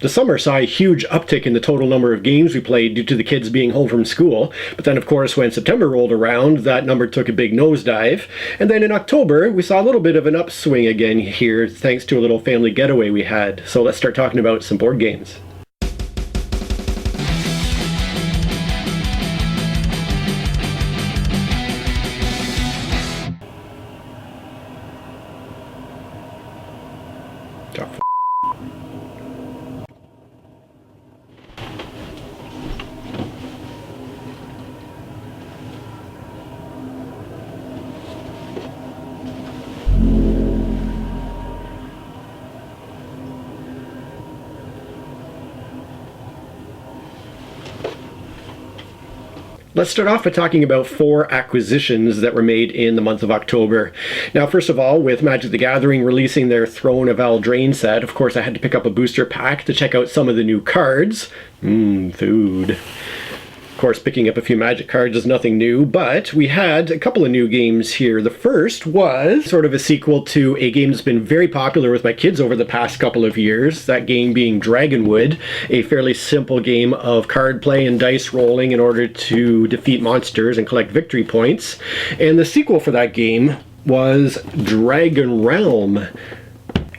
The summer saw a huge uptick in the total number of games we played due to the kids being home from school, but then of course when September rolled around, that number took a big nosedive, and then in October we saw a little bit of an upswing again here thanks to a little family getaway we had. So let's start talking about some board games. Let's start off by talking about 4 acquisitions that were made in the month of October. Now, first of all, with Magic the Gathering releasing their Throne of Eldraine set, of course I had to pick up a booster pack to check out some of the new cards. Food. Of course, picking up a few Magic cards is nothing new, but we had a couple of new games here. The first was sort of a sequel to a game that's been very popular with my kids over the past couple of years, that game being Dragonwood, a fairly simple game of card play and dice rolling in order to defeat monsters and collect victory points. And the sequel for that game was Dragonrealm.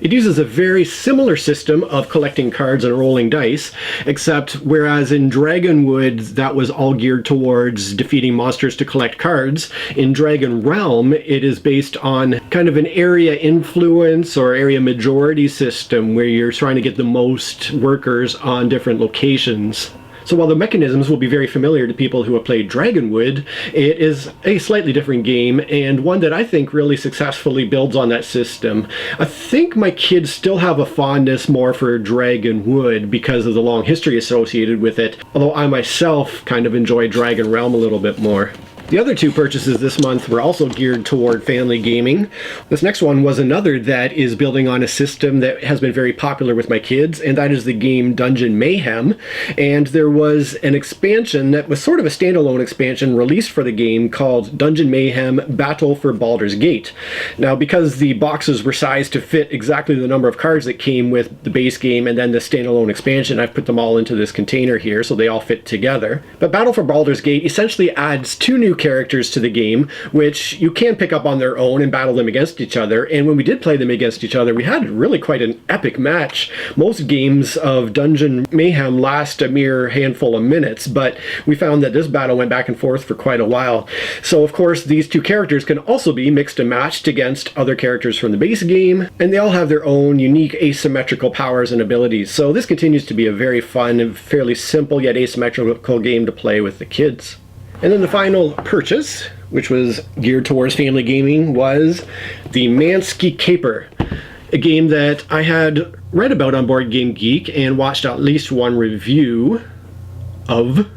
It uses a very similar system of collecting cards and rolling dice, except whereas in Dragonwood that was all geared towards defeating monsters to collect cards, in Dragonrealm it is based on kind of an area influence or area majority system where you're trying to get the most workers on different locations. So while the mechanisms will be very familiar to people who have played Dragonwood, it is a slightly different game, and one that I think really successfully builds on that system. I think my kids still have a fondness more for Dragonwood because of the long history associated with it, although I myself kind of enjoy Dragonrealm a little bit more. The other 2 purchases this month were also geared toward family gaming. This next one was another that is building on a system that has been very popular with my kids, and that is the game Dungeon Mayhem. And there was an expansion that was sort of a standalone expansion released for the game called Dungeon Mayhem Battle for Baldur's Gate. Now, because the boxes were sized to fit exactly the number of cards that came with the base game and then the standalone expansion, I've put them all into this container here so they all fit together. But Battle for Baldur's Gate essentially adds 2 new characters to the game, which you can pick up on their own and battle them against each other. And when we did play them against each other, we had really quite an epic match. Most games of Dungeon Mayhem last a mere handful of minutes, but we found that this battle went back and forth for quite a while. So of course these 2 characters can also be mixed and matched against other characters from the base game, and they all have their own unique asymmetrical powers and abilities. So this continues to be a very fun and fairly simple yet asymmetrical game to play with the kids. And then the final purchase, which was geared towards family gaming, was the Mansky Caper, a game that I had read about on Board Game Geek and watched at least one review of.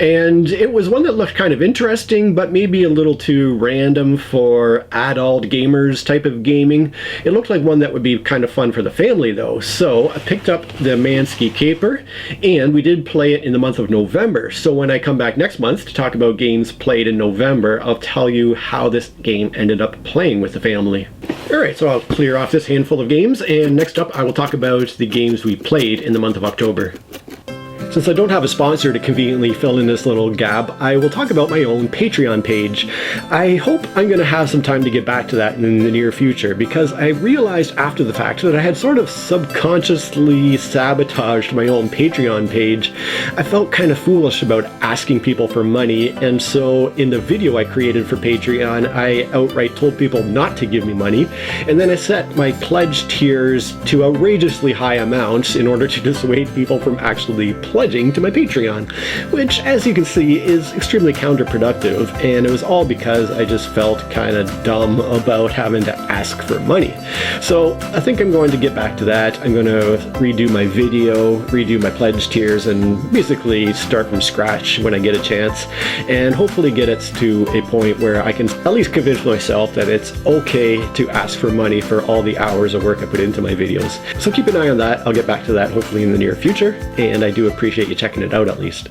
And it was one that looked kind of interesting, but maybe a little too random for adult gamers type of gaming. It looked like one that would be kind of fun for the family though. So I picked up the Mansky Caper, and we did play it in the month of November. So when I come back next month to talk about games played in November, I'll tell you how this game ended up playing with the family. Alright, so I'll clear off this handful of games, and next up I will talk about the games we played in the month of October. Since I don't have a sponsor to conveniently fill in this little gap, I will talk about my own Patreon page. I hope I'm going to have some time to get back to that in the near future, because I realized after the fact that I had sort of subconsciously sabotaged my own Patreon page. I felt kind of foolish about asking people for money, and so in the video I created for Patreon, I outright told people not to give me money, and then I set my pledge tiers to outrageously high amounts in order to dissuade people from actually pledging to my Patreon, which, as you can see, is extremely counterproductive, and it was all because I just felt kind of dumb about having to ask for money. So I think I'm going to get back to that. I'm going to redo my video, redo my pledge tiers, and basically start from scratch when I get a chance, and hopefully get it to a point where I can at least convince myself that it's okay to ask for money for all the hours of work I put into my videos. So keep an eye on that. I'll get back to that hopefully in the near future, and I do appreciate you checking it out at least.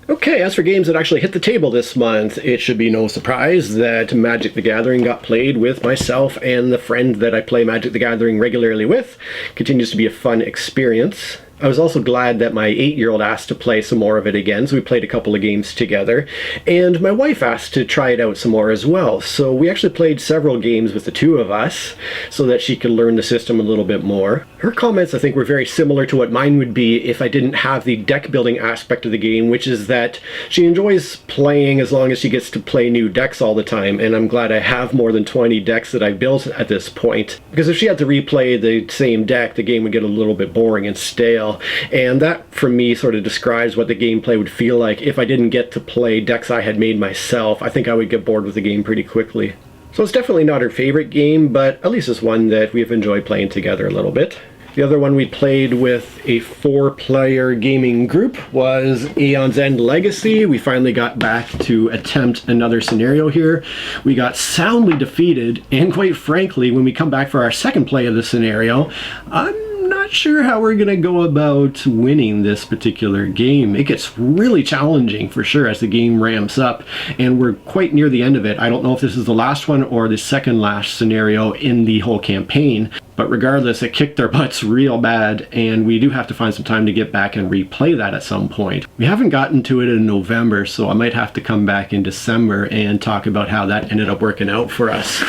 Okay, as for games that actually hit the table this month, it should be no surprise that Magic the Gathering got played with myself and the friend that I play Magic the Gathering regularly with. Continues to be a fun experience. I was also glad that my 8-year-old asked to play some more of it again, so we played a couple of games together. And my wife asked to try it out some more as well, so we actually played several games with the two of us so that she could learn the system a little bit more. Her comments, I think, were very similar to what mine would be if I didn't have the deck building aspect of the game, which is that she enjoys playing as long as she gets to play new decks all the time, and I'm glad I have more than 20 decks that I've built at this point. Because if she had to replay the same deck, the game would get a little bit boring and stale. And that, for me, sort of describes what the gameplay would feel like if I didn't get to play decks I had made myself. I think I would get bored with the game pretty quickly. So it's definitely not her favorite game, but at least it's one that we've enjoyed playing together a little bit. The other one we played with a 4-player gaming group was Aeon's End Legacy. We finally got back to attempt another scenario here. We got soundly defeated, and quite frankly, when we come back for our second play of the scenario, I'm not sure how we're going to go about winning this particular game. It gets really challenging for sure as the game ramps up, and we're quite near the end of it. I don't know if this is the last one or the second last scenario in the whole campaign, but regardless, it kicked our butts real bad, and we do have to find some time to get back and replay that at some point. We haven't gotten to it in November, so I might have to come back in December and talk about how that ended up working out for us.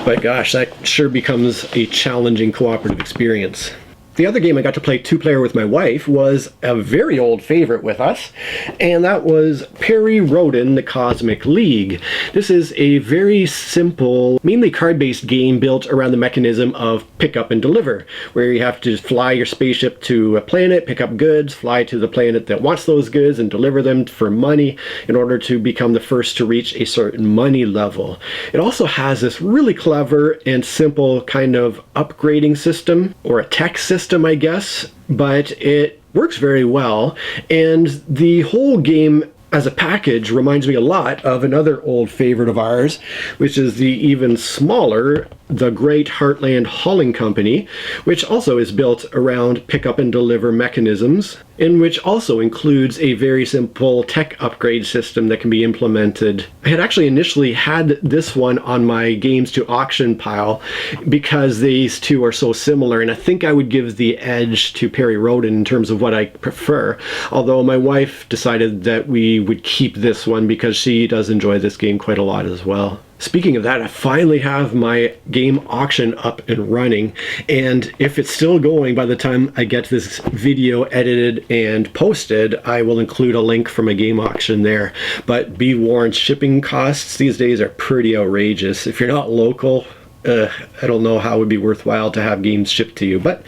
But gosh, that sure becomes a challenging cooperative experience. The other game I got to play 2-player with my wife was a very old favorite with us, and that was Perry Roden, the Cosmic League. This is a very simple, mainly card-based game built around the mechanism of pick up and deliver, where you have to fly your spaceship to a planet, pick up goods, fly to the planet that wants those goods, and deliver them for money in order to become the first to reach a certain money level. It also has this really clever and simple kind of upgrading system, or a tech system, I guess, but it works very well, and the whole game as a package reminds me a lot of another old favorite of ours, which is the even smaller The Great Heartland Hauling Company, which also is built around pick up and deliver mechanisms, and which also includes a very simple tech upgrade system that can be implemented. I had actually initially had this one on my games to auction pile because these two are so similar, and I think I would give the edge to Perry Roden in terms of what I prefer, although my wife decided that we would keep this one because she does enjoy this game quite a lot as well. Speaking of that, I finally have my game auction up and running, and if it's still going by the time I get this video edited and posted, I will include a link from a game auction there. But be warned, shipping costs these days are pretty outrageous. If you're not local, I don't know how it would be worthwhile to have games shipped to you, but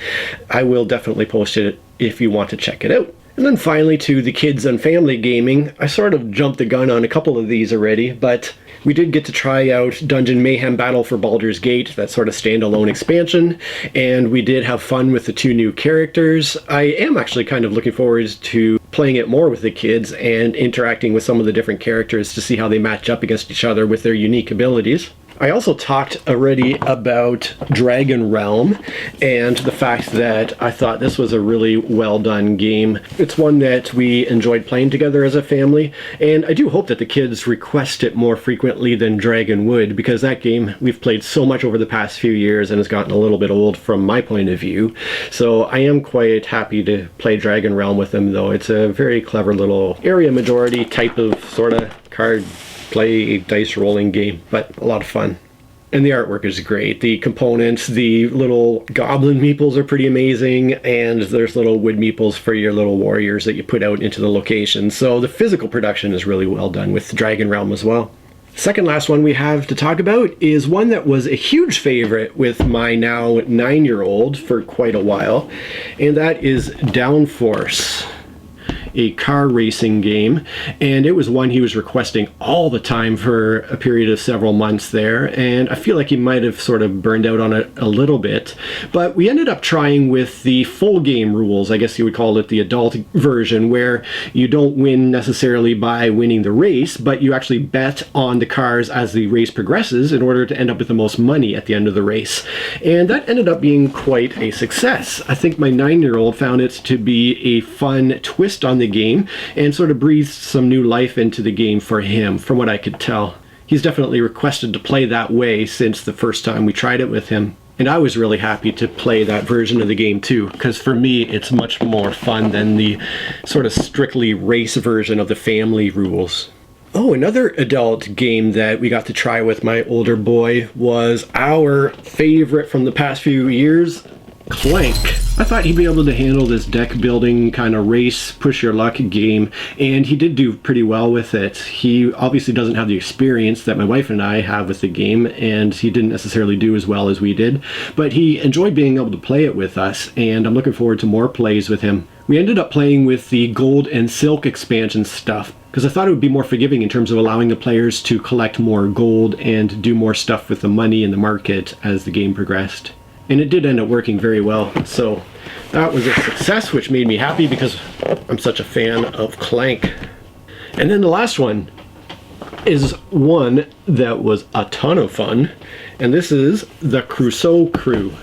I will definitely post it if you want to check it out. And then finally to the kids and family gaming. I sort of jumped the gun on a couple of these already, but we did get to try out Dungeon Mayhem Battle for Baldur's Gate, that sort of standalone expansion, and we did have fun with the 2 new characters. I am actually kind of looking forward to playing it more with the kids and interacting with some of the different characters to see how they match up against each other with their unique abilities. I also talked already about Dragonrealm and the fact that I thought this was a really well done game. It's one that we enjoyed playing together as a family, and I do hope that the kids request it more frequently than Dragon would, because that game we've played so much over the past few years and has gotten a little bit old from my point of view. So I am quite happy to play Dragonrealm with them, though. It's a very clever little area majority type of sort of card play dice rolling game, but a lot of fun. And the artwork is great. The components, the little goblin meeples are pretty amazing, and there's little wood meeples for your little warriors that you put out into the location. So the physical production is really well done with Dragonrealm as well. Second last one we have to talk about is one that was a huge favorite with my now 9-year-old for quite a while, and that is Downforce, a car racing game, and it was one he was requesting all the time for a period of several months there, and I feel like he might have sort of burned out on it a little bit, but we ended up trying with the full game rules. I guess you would call it the adult version, where you don't win necessarily by winning the race, but you actually bet on the cars as the race progresses in order to end up with the most money at the end of the race, and that ended up being quite a success. I think my 9-year-old found it to be a fun twist on the the game and sort of breathed some new life into the game for him, from what I could tell. He's definitely requested to play that way since the first time we tried it with him. And I was really happy to play that version of the game too, because for me it's much more fun than the sort of strictly race version of the family rules. Oh, another adult game that we got to try with my older boy was our favorite from the past few years, Clank. I thought he'd be able to handle this deck building kind of race, push your luck game, and he did do pretty well with it. He obviously doesn't have the experience that my wife and I have with the game, and he didn't necessarily do as well as we did, but he enjoyed being able to play it with us, and I'm looking forward to more plays with him. We ended up playing with the Gold and Silk expansion stuff, because I thought it would be more forgiving in terms of allowing the players to collect more gold and do more stuff with the money in the market as the game progressed. And it did end up working very well, so that was a success, which made me happy because I'm such a fan of Clank. And then the last one is one that was a ton of fun, and this is the Crusoe Crew.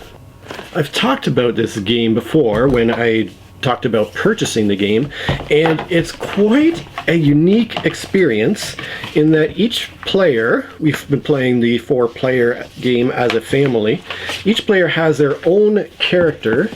I've talked about this game before when I talked about purchasing the game, and it's quite a unique experience in that each player, we've been playing the 4-player game as a family, each player has their own character.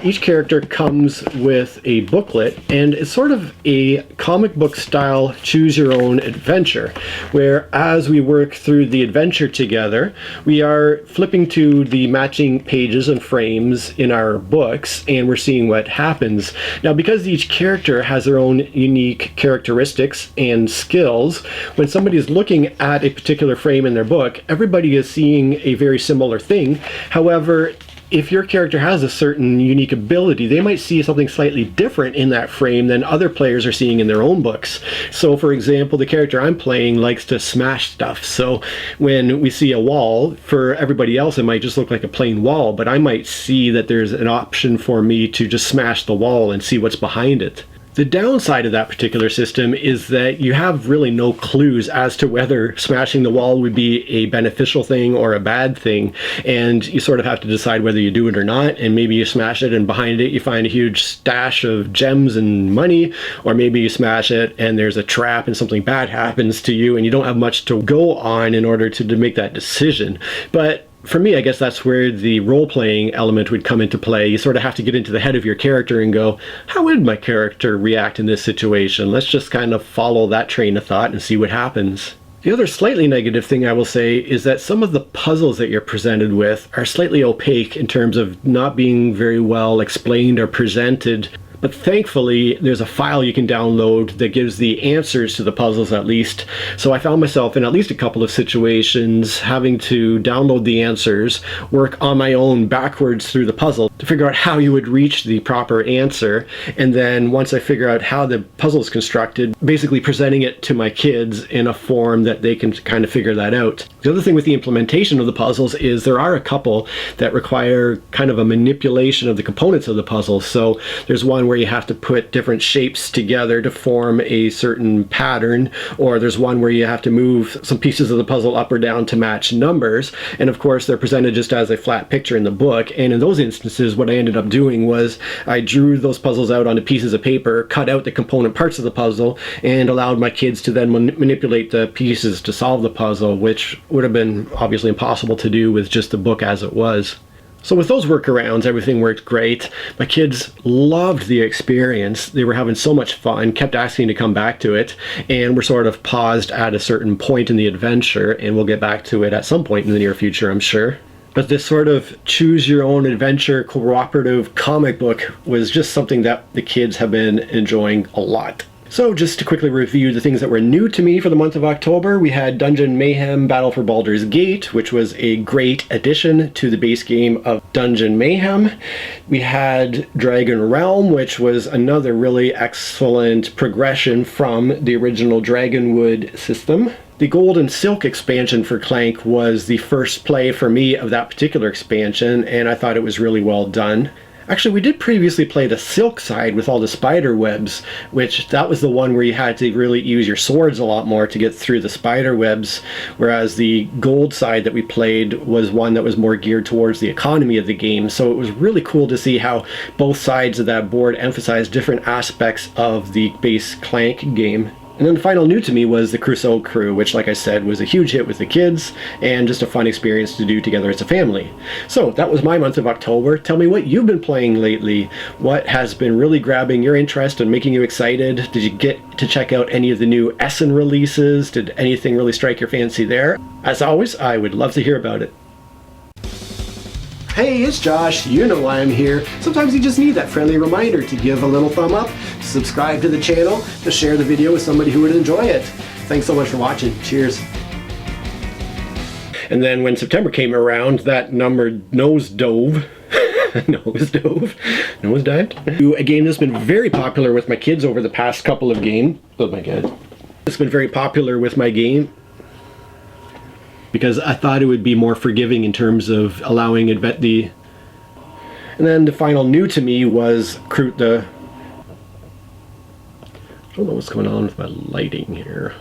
Each character comes with a booklet, and it's sort of a comic book style choose your own adventure, where as we work through the adventure together, we are flipping to the matching pages and frames in our books, and we're seeing what happens. Now, because each character has their own unique characteristics and skills, when somebody is looking at a particular frame in their book, everybody is seeing a very similar thing. However, if your character has a certain unique ability, they might see something slightly different in that frame than other players are seeing in their own books. So for example, the character I'm playing likes to smash stuff. So when we see a wall, for everybody else it might just look like a plain wall, but I might see that there's an option for me to just smash the wall and see what's behind it. The downside of that particular system is that you have really no clues as to whether smashing the wall would be a beneficial thing or a bad thing, and you sort of have to decide whether you do it or not, and maybe you smash it and behind it you find a huge stash of gems and money, or maybe you smash it and there's a trap and something bad happens to you and you don't have much to go on in order to make that decision. But for me, I guess that's where the role-playing element would come into play. You sort of have to get into the head of your character and go, how would my character react in this situation? Let's just kind of follow that train of thought and see what happens. The other slightly negative thing I will say is that some of the puzzles that you're presented with are slightly opaque in terms of not being very well explained or presented. But thankfully, there's a file you can download that gives the answers to the puzzles at least. So I found myself in at least a couple of situations having to download the answers, work on my own backwards through the puzzle to figure out how you would reach the proper answer. And then once I figure out how the puzzle is constructed, basically presenting it to my kids in a form that they can kind of figure that out. The other thing with the implementation of the puzzles is there are a couple that require kind of a manipulation of the components of the puzzle. So there's one where you have to put different shapes together to form a certain pattern, or there's one where you have to move some pieces of the puzzle up or down to match numbers, and of course they're presented just as a flat picture in the book. And in those instances, what I ended up doing was I drew those puzzles out onto pieces of paper, cut out the component parts of the puzzle, and allowed my kids to then manipulate the pieces to solve the puzzle, which would have been obviously impossible to do with just the book as it was. So with those workarounds, everything worked great. My kids loved the experience. They were having so much fun, kept asking to come back to it, and we're sort of paused at a certain point in the adventure, and we'll get back to it at some point in the near future, I'm sure. But this sort of choose your own adventure cooperative comic book was just something that the kids have been enjoying a lot. So just to quickly review the things that were new to me for the month of October, we had Dungeon Mayhem Battle for Baldur's Gate, which was a great addition to the base game of Dungeon Mayhem. We had Dragonrealm, which was another really excellent progression from the original Dragonwood system. The Gold and Silk expansion for Clank was the first play for me of that particular expansion, and I thought it was really well done. Actually, we did previously play the silk side with all the spider webs, which that was the one where you had to really use your swords a lot more to get through the spider webs, whereas the gold side that we played was one that was more geared towards the economy of the game. So it was really cool to see how both sides of that board emphasized different aspects of the base Clank game. And then the final new to me was the Crusoe Crew, which, like I said, was a huge hit with the kids and just a fun experience to do together as a family. So that was my month of October. Tell me what you've been playing lately. What has been really grabbing your interest and making you excited? Did you get to check out any of the new Essen releases? Did anything really strike your fancy there? As always, I would love to hear about it. Hey, it's Josh. You know why I'm here. Sometimes you just need that friendly reminder to give a little thumb up, to subscribe to the channel, to share the video with somebody who would enjoy it. Thanks so much for watching. Cheers. And then when September came around, that number nosedived. A game that's been very popular with my kids over the past couple of games. Oh my god. It's been very popular with my game, because I thought it would be more forgiving in terms of allowing the... And then the final new to me was I don't know what's going on with my lighting here.